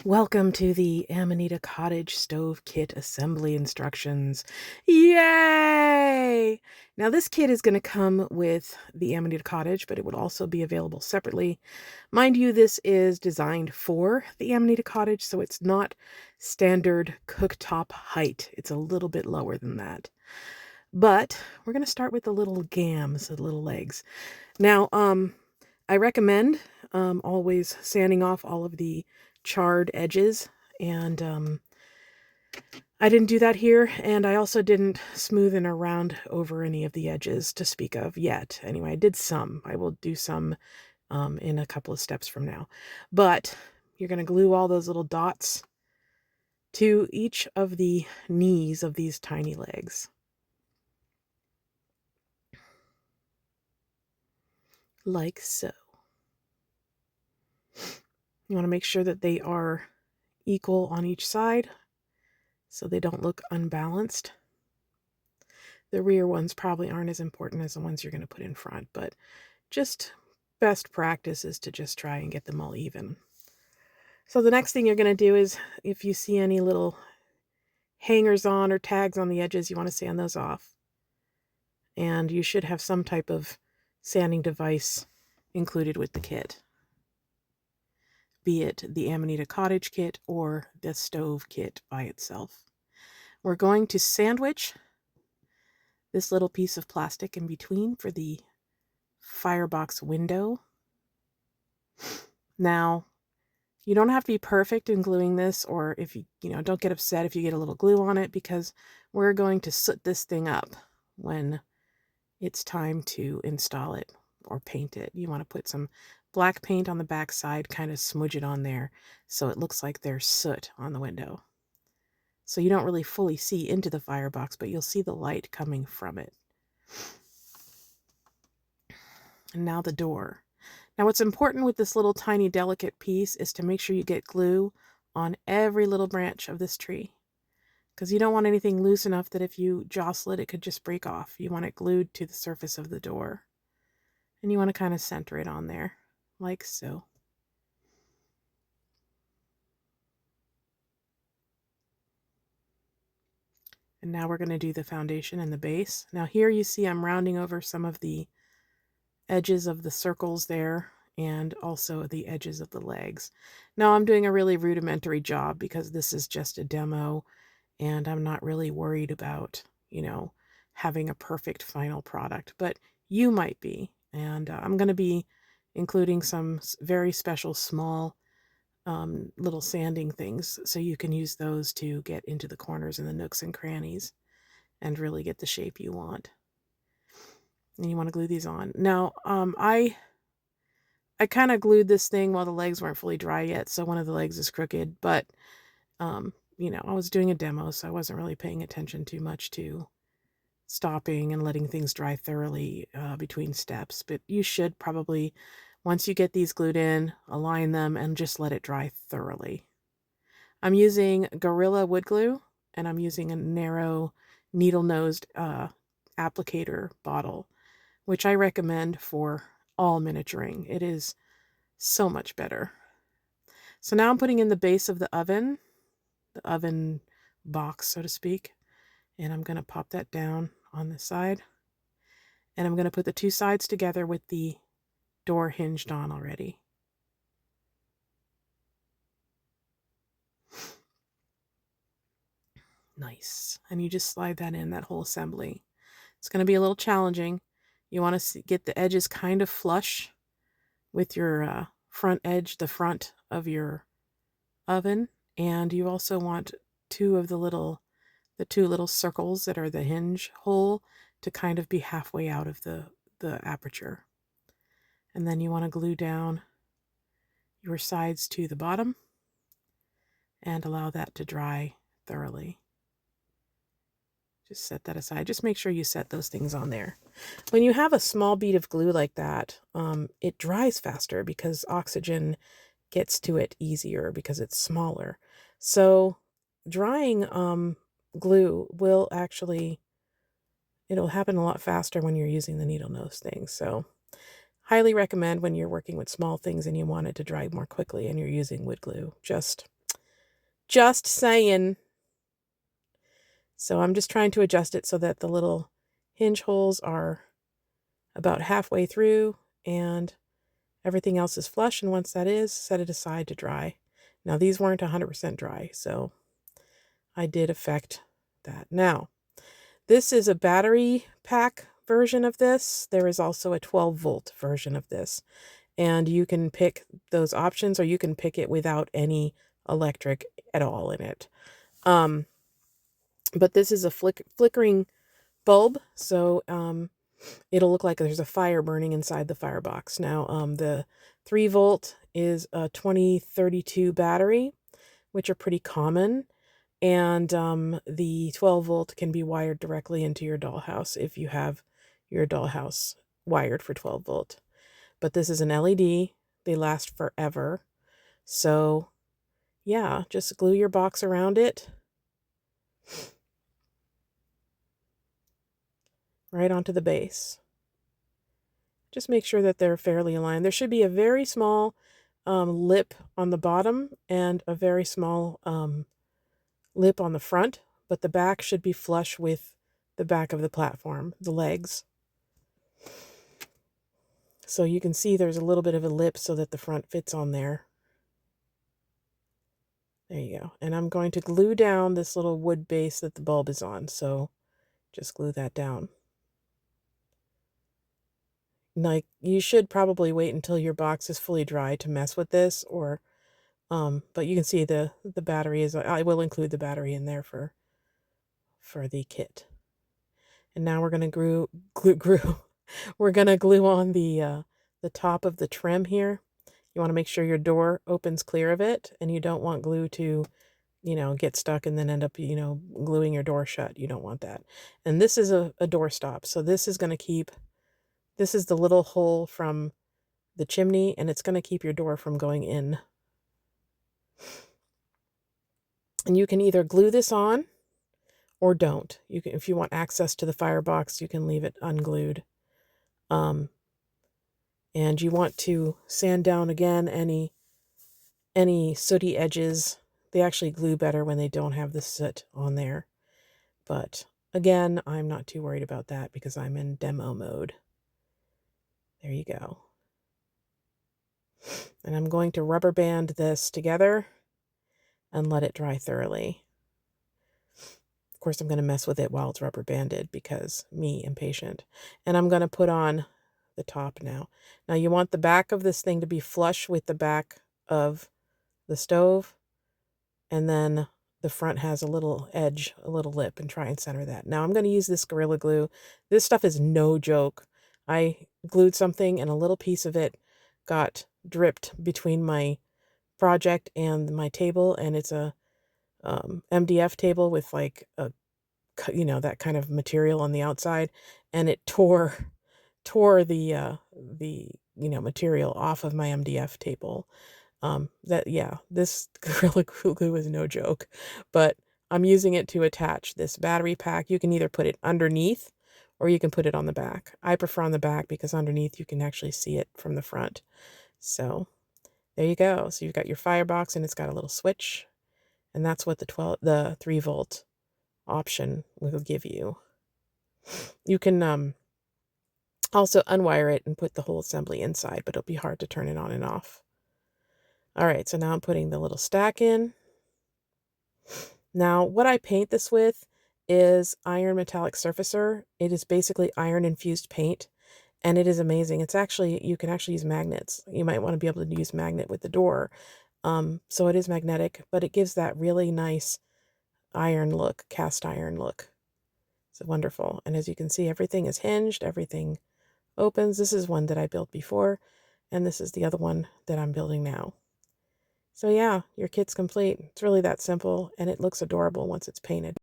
Welcome to the Amanita Cottage Stove Kit Assembly Instructions. Yay! Now this kit is going to come with the Amanita Cottage, but it would also be available separately. Mind you, this is designed for the Amanita Cottage, so it's not standard cooktop height. It's a little bit lower than that. But we're going to start with the little gams, the little legs. Now, I recommend always sanding off all of the charred edges, and I didn't do that here, and I also didn't smoothen around over any of the edges to speak of yet. Anyway, I did some. I will do some in a couple of steps from now. But you're going to glue all those little dots to each of the knees of these tiny legs. Like so. You want to make sure that they are equal on each side so they don't look unbalanced. The rear ones probably aren't as important as the ones you're going to put in front, but just best practice is to just try and get them all even. So the next thing you're going to do is, if you see any little hangers on or tags on the edges, you want to sand those off. And you should have some type of sanding device included with the kit, be it the Amanita Cottage kit or the stove kit by itself. We're going to sandwich this little piece of plastic in between for the firebox window. Now, you don't have to be perfect in gluing this, or if you don't get upset if you get a little glue on it, because we're going to soot this thing up when it's time to install it or paint it. You want to put some black paint on the back side, kind of smudge it on there so it looks like there's soot on the window. So you don't really fully see into the firebox, but you'll see the light coming from it. And now the door. Now what's important with this little tiny delicate piece is to make sure you get glue on every little branch of this tree, because you don't want anything loose enough that if you jostle it, it could just break off. You want it glued to the surface of the door. And you want to kind of center it on there, like so. And now we're going to do the foundation and the base. Now here you see I'm rounding over some of the edges of the circles there, and also the edges of the legs. Now I'm doing a really rudimentary job because this is just a demo, and I'm not really worried about, having a perfect final product, but you might be. And I'm going to be including some very special small little sanding things, so you can use those to get into the corners and the nooks and crannies and really get the shape you want. And you want to glue these on. Now, I kind of glued this thing while the legs weren't fully dry yet, so one of the legs is crooked, but, I was doing a demo, so I wasn't really paying attention too much to stopping and letting things dry thoroughly between steps. But you should probably, once you get these glued in, align them and just let it dry thoroughly. I'm using Gorilla wood glue, and I'm using a narrow needle-nosed applicator bottle, which I recommend for all miniaturing. It is so much better. So now I'm putting in the base of the oven box, so to speak, and I'm going to pop that down on the side, and I'm going to put the two sides together with the door hinged on already. Nice. And you just slide that in, that whole assembly. It's going to be a little challenging. You want to get the edges kind of flush with your front edge, the front of your oven, and you also want the two little circles that are the hinge hole to kind of be halfway out of the aperture. And then you want to glue down your sides to the bottom and allow that to dry thoroughly. Just set that aside. Just make sure you set those things on there. When you have a small bead of glue like that, it dries faster because oxygen gets to it easier because it's smaller. So drying glue will actually, it'll happen a lot faster when you're using the needle nose thing. So highly recommend when you're working with small things and you want it to dry more quickly and you're using wood glue. Just Just saying. So I'm just trying to adjust it so that the little hinge holes are about halfway through and everything else is flush. And once that is, set it aside to dry. Now these weren't 100% dry, so I did affect that. Now, this is a battery pack version of this. There is also a 12-volt version of this. And you can pick those options, or you can pick it without any electric at all in it. But this is a flickering bulb, so it'll look like there's a fire burning inside the firebox. Now, the 3-volt is a 2032 battery, which are pretty common. And the 12-volt can be wired directly into your dollhouse if you have your dollhouse wired for 12-volt. But this is an LED. They last forever. So, yeah, just glue your box around it. Right onto the base. Just make sure that they're fairly aligned. There should be a very small lip on the bottom and a very small lip on the front, but the back should be flush with the back of the platform, the legs. So you can see there's a little bit of a lip so that the front fits on there. There you go. And I'm going to glue down this little wood base that the bulb is on, so just glue that down. Like, you should probably wait until your box is fully dry to mess with this, or but you can see the battery is, I will include the battery in there for the kit. And now we're going to we're going to glue on the top of the trim here. You want to make sure your door opens clear of it, and you don't want glue to, get stuck and then end up, gluing your door shut. You don't want that. And this is a door stop. So this is going to keep, this is the little hole from the chimney, and it's going to keep your door from going in. And you can either glue this on or don't. You can, if you want access to the firebox, you can leave it unglued. And you want to sand down again any sooty edges. They actually glue better when they don't have the soot on there. But again, I'm not too worried about that because I'm in demo mode. There you go. And I'm going to rubber band this together and let it dry thoroughly. Of course, I'm going to mess with it while it's rubber banded because me, impatient. And I'm going to put on the top now. Now you want the back of this thing to be flush with the back of the stove, and then the front has a little edge, a little lip, and try and center that. Now I'm going to use this Gorilla Glue. This stuff is no joke. I glued something and a little piece of it got dripped between my project and my table, and it's a MDF table with like a, that kind of material on the outside, and it tore the material off of my MDF table. This Gorilla Glue is no joke, but I'm using it to attach this battery pack. You can either put it underneath or you can put it on the back. I prefer on the back because underneath you can actually see it from the front. So there you go. So you've got your firebox and it's got a little switch, and that's what the 3-volt option will give you. You can also unwire it and put the whole assembly inside, but it'll be hard to turn it on and off. All right, so now I'm putting the little stack in. Now, what I paint this with is iron metallic surfacer. It is basically iron infused paint, and it is amazing. It's actually, you can actually use magnets. You might want to be able to use magnet with the door. So it is magnetic, but it gives that really nice iron look, cast iron look. It's wonderful. And as you can see, everything is hinged, everything opens. This is one that I built before, and this is the other one that I'm building now. So yeah, your kit's complete. It's really that simple, and it looks adorable once it's painted.